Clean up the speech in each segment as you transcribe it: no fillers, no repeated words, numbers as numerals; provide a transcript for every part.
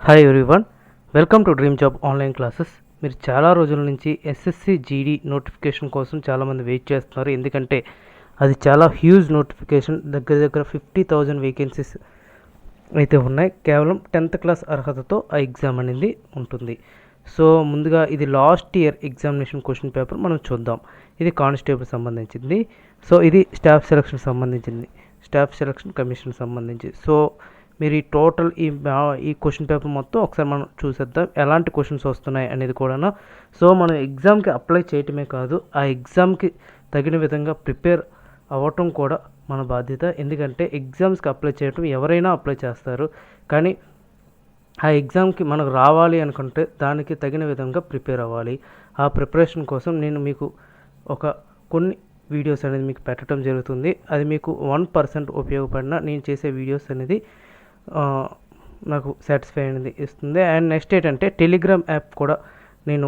Hi everyone, welcome to dream job online classes. మీరు చాలా రోజుల నుంచి ఎస్ఎస్సి జీడీ నోటిఫికేషన్ కోసం చాలామంది వెయిట్ చేస్తున్నారు. ఎందుకంటే అది చాలా హ్యూజ్ నోటిఫికేషన్. దగ్గర 50,000 వేకెన్సీస్ అయితే ఉన్నాయి. కేవలం 10th క్లాస్ అర్హతతో ఆ ఎగ్జామ్ అనేది ఉంటుంది. సో ముందుగా ఇది last year examination question paper మనం చూద్దాం. ఇది కానిస్టేబుల్ సంబంధించింది. సో ఇది స్టాఫ్ సెలక్షన్ సంబంధించింది, స్టాఫ్ సెలక్షన్ కమిషన్ సంబంధించి. సో మీరు ఈ టోటల్ ఈ క్వశ్చన్ పేపర్ మొత్తం ఒకసారి మనం చూసేద్దాం, ఎలాంటి క్వశ్చన్స్ వస్తున్నాయి అనేది కూడా. సో మనం ఎగ్జామ్కి అప్లై చేయటమే కాదు, ఆ ఎగ్జామ్కి తగిన విధంగా ప్రిపేర్ అవ్వటం కూడా మన బాధ్యత. ఎందుకంటే ఎగ్జామ్స్కి అప్లై చేయటం ఎవరైనా అప్లై చేస్తారు, కానీ ఆ ఎగ్జామ్కి మనకు రావాలి అనుకుంటే దానికి తగిన విధంగా ప్రిపేర్ అవ్వాలి. ఆ ప్రిపరేషన్ కోసం నేను మీకు కొన్ని వీడియోస్ అనేది మీకు పెట్టడం జరుగుతుంది. అది మీకు 1% ఉపయోగపడిన నేను చేసే వీడియోస్ అనేది నాకు సాటిస్ఫై అనేది ఇస్తుంది. అండ్ నెక్స్ట్ ఏంటంటే టెలిగ్రామ్ యాప్ కూడా నేను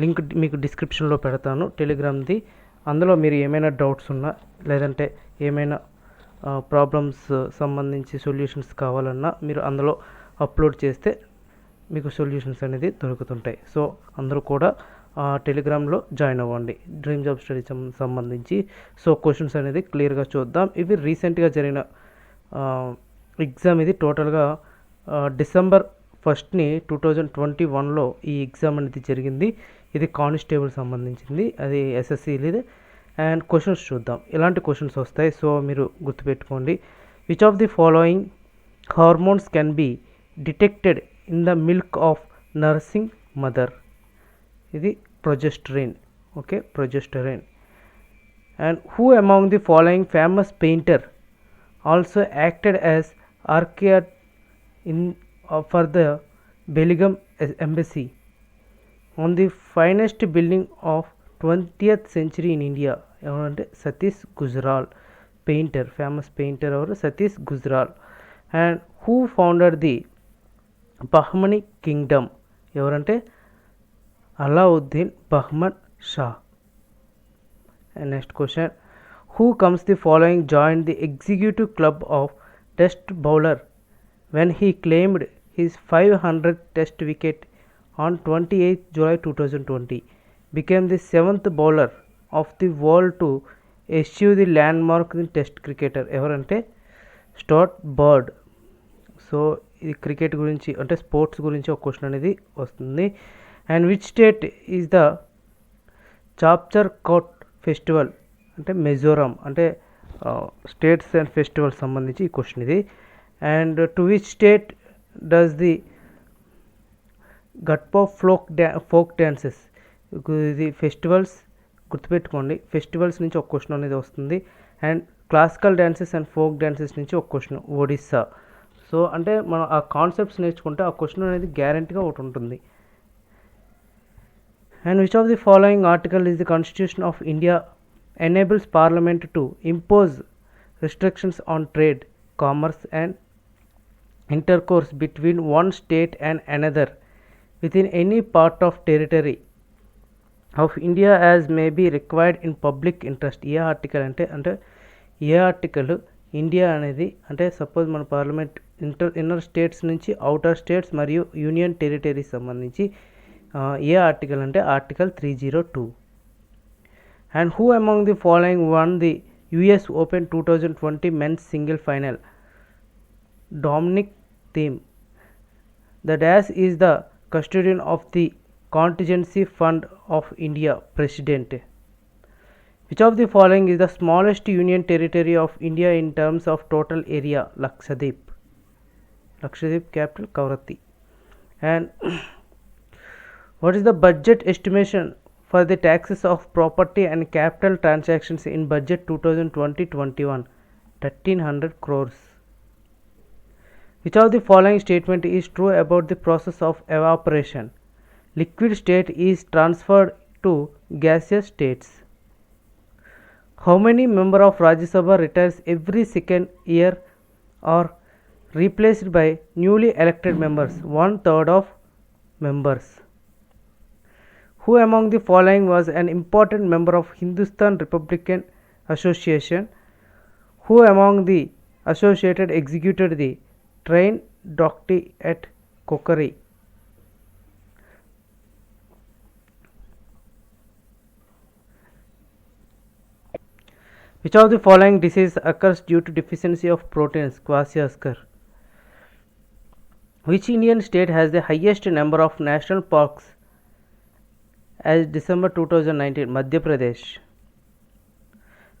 లింక్ మీకు డిస్క్రిప్షన్లో పెడతాను, టెలిగ్రామ్ది. అందులో మీరు ఏమైనా డౌట్స్ ఉన్నా లేదంటే ఏమైనా ప్రాబ్లమ్స్ సంబంధించి సొల్యూషన్స్ కావాలన్నా మీరు అందులో అప్లోడ్ చేస్తే మీకు సొల్యూషన్స్ అనేది దొరుకుతుంటాయి. సో అందరూ కూడా టెలిగ్రామ్లో జాయిన్ అవ్వండి, డ్రీమ్ జాబ్ స్టడీ సంబంధించి. సో క్వశ్చన్స్ అనేది క్లియర్గా చూద్దాం. ఇవి రీసెంట్గా జరిగిన ఎగ్జామ్. ఇది టోటల్గా December 1st 2021లో ఈ ఎగ్జామ్ అనేది జరిగింది. ఇది కానిస్టేబుల్ సంబంధించింది, అది ఎస్ఎస్సిది. అండ్ క్వశ్చన్స్ చూద్దాం, ఎలాంటి క్వశ్చన్స్ వస్తాయి. సో మీరు గుర్తుపెట్టుకోండి. Which of the following hormones can be detected in the milk of nursing mother? ఇది progesterone. Okay, progesterone. And who among the following famous painter also acted as architect for the Belgium embassy on the finest building of 20th century in India? ఎవరంటే Satish Gujral, painter, famous painter ఎవరు? Satish Gujral. And who founded the Bahmani kingdom? ఎవరంటే Alauddin Bahman Shah. And next question, who comes the following joined the executive club of test bowler when he claimed his 500th test wicket on 28th July 2020, became the 7th bowler of the world to achieve the landmark in test cricketer? ఎవరంటే Stuart Broad. So ఇది cricket గురించి అంటే sports గురించి ఒక question అనేది వస్తుంది. And which state is the Chapchar Kut festival? అంటే మిజోరాం. అంటే స్టేట్స్ అండ్ ఫెస్టివల్స్ సంబంధించి ఈ క్వశ్చన్ ఇది. And to which state does the Gotipua folk dances? ఇది ఫెస్టివల్స్, గుర్తుపెట్టుకోండి. ఫెస్టివల్స్ నుంచి ఒక క్వశ్చన్ అనేది వస్తుంది. And classical dances and folk dances నుంచి ఒక క్వశ్చన్, ఒడిస్సా. సో అంటే మనం ఆ కాన్సెప్ట్స్ నేర్చుకుంటే ఆ క్వశ్చన్ అనేది గ్యారంటీగా ఒకటి ఉంటుంది. And which of the following article is the constitution of India enables parliament to impose restrictions on trade, commerce and intercourse between one state and another within any part of territory of India as may be required in public interest? A article అంటే ఏ article India అనేది అంటే suppose మన parliament inner states నుంచి outer states మరియు union territories సంబంధించి ఏ article అంటే article 302. And who among the following won the US Open 2020 men's single final? Dominic Thiem. The dash is the custodian of the contingency fund of India president. Which of the following is the smallest union territory of India in terms of total area? Lakshadweep. Lakshadweep capital Kavaratti. And what is the budget estimation for the taxes of property and capital transactions in budget 2020-21? 1300 crores. Which of the following statement is true about the process of evaporation? Liquid state is transferred to gaseous states. How many member of Rajya Sabha retires every second year or replaced by newly elected members? 1/3 of members. Who among the following was an important member of Hindustan Republican Association? Who among the associated executed the train doctrine at cookery. Which of the following disease occurs due to deficiency of proteins? Kwashiorkor. Which Indian state has the highest number of national parks as December 2019? Madhya Pradesh.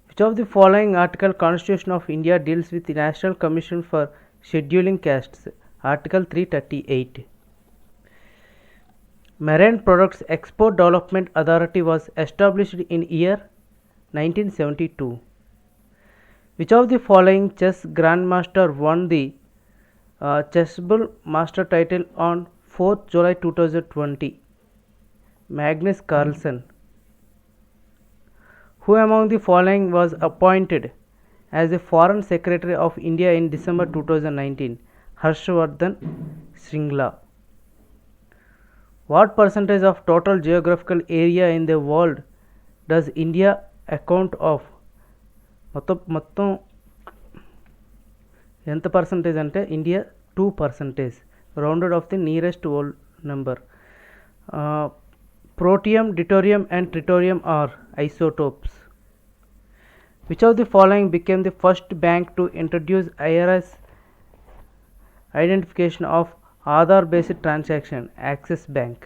Which of the following article Constitution of India deals with the National Commission for Scheduling Castes? Article 338. Marine Products Export Development Authority was established in year 1972. Which of the following chess grandmaster won the Chessable Master title on 4th July 2020? Magnus Carlsen. Who among the following was appointed as the Foreign Secretary of India in December 2019? Harshvardhan Shringla. What percentage of total geographical area in the world does India account of? మొత్తం ఎంత percentage అంటే India 2%, rounded of the nearest world number. Protium, deuterium and tritium are isotopes. Which of the following became the first bank to introduce iris identification of Aadhaar based transaction? Axis Bank.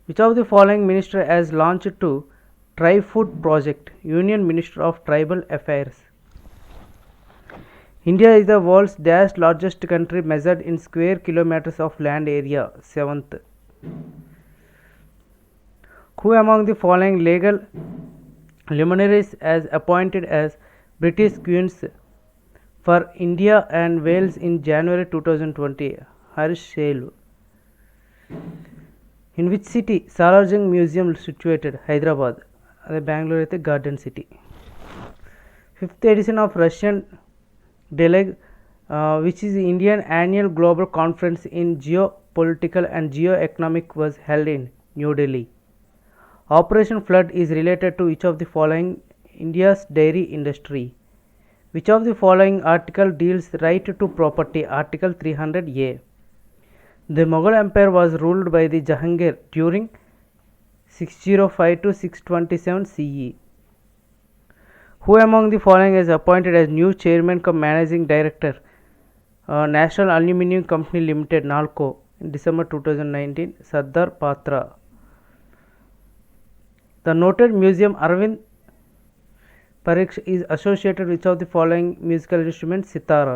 Which of the following minister has launched to Tri-Food Project? Union Minister of Tribal Affairs. India is the world's largest country measured in square kilometers of land area. 7th. Who among the following legal luminaries as appointed as British Queens for India and Wales in January 2020? Harish Selu. In which city Salarjung Museum situated? Hyderabad. Bangalore is the Garden City. 5th edition of Russian Deleg, which is the Indian annual global conference in geopolitical and geoeconomic, was held in New Delhi. Operation Flood is related to which of the following India's dairy industry? Which of the following article deals right to property? Article 300A. The Mughal Empire was ruled by the Jahangir during 605 to 627 CE. Who among the following is appointed as new chairman cum managing director National Aluminium Company Limited NALCO in December 2019? Sardar Patra. The noted musician Arvind Parikh is associated with which of the following musical instruments? Sitara.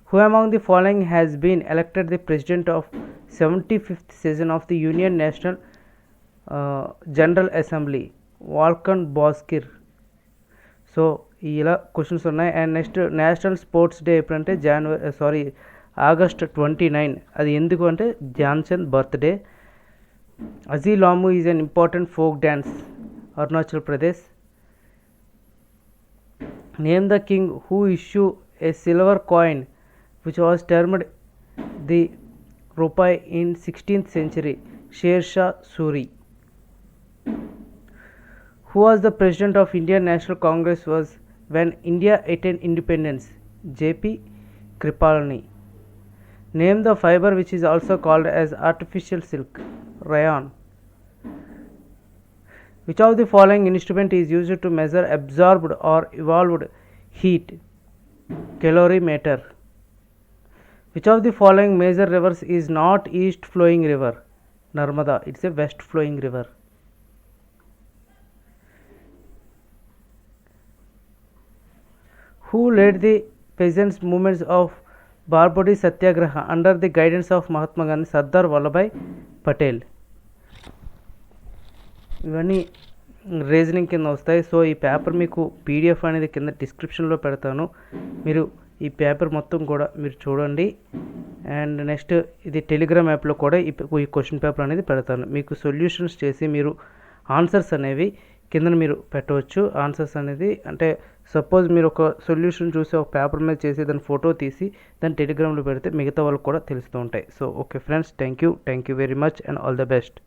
Who among the following has been elected the president of 75th session of the Union National General Assembly? Volkan Bozkir. So ఇలా questions ఉన్నాయి. And next national sports day ఎప్పుడంటే August 29. అది ఎందుకు అంటే Dhyan Chand birthday. Aji Lamu is an important folk dance, Arunachal Pradesh. Name the king who issue a silver coin which was termed the రూపాయి in 16th century? Sher Shah Suri. Who was the president of Indian National Congress was when India attained independence? J.P. Kripalani. Name the fiber which is also called as artificial silk? Rayon. Which of the following instrument is used to measure absorbed or evolved heat? Calorimeter. Which of the following major rivers is not east flowing river? Narmada. It's a west flowing river. Who led the peasants movements of Barbody Satyagraha under the guidance of Mahatma Gandhi? Sardar Vallabhbhai Patel. ఇవన్నీ reasoning కింద వస్తాయి. So ఈ paper మీకు PDF అనేది కింద డిస్క్రిప్షన్లో పెడతాను. మీరు ఈ పేపర్ మొత్తం కూడా మీరు చూడండి. అండ్ నెక్స్ట్ ఇది టెలిగ్రామ్ యాప్లో కూడా ఈ క్వశ్చన్ పేపర్ అనేది పెడతాను. మీకు సొల్యూషన్స్ చేసి మీరు ఆన్సర్స్ అనేవి కింద మీరు పెట్టవచ్చు. ఆన్సర్స్ అనేది అంటే సపోజ్ మీరు ఒక సొల్యూషన్ చూసి ఒక పేపర్ మీద చేసి దాని ఫోటో తీసి దాన్ని టెలిగ్రామ్లో పెడితే మిగతా వాళ్ళకి కూడా తెలుస్తూ ఉంటాయి. So okay friends, thank you very much and all the best.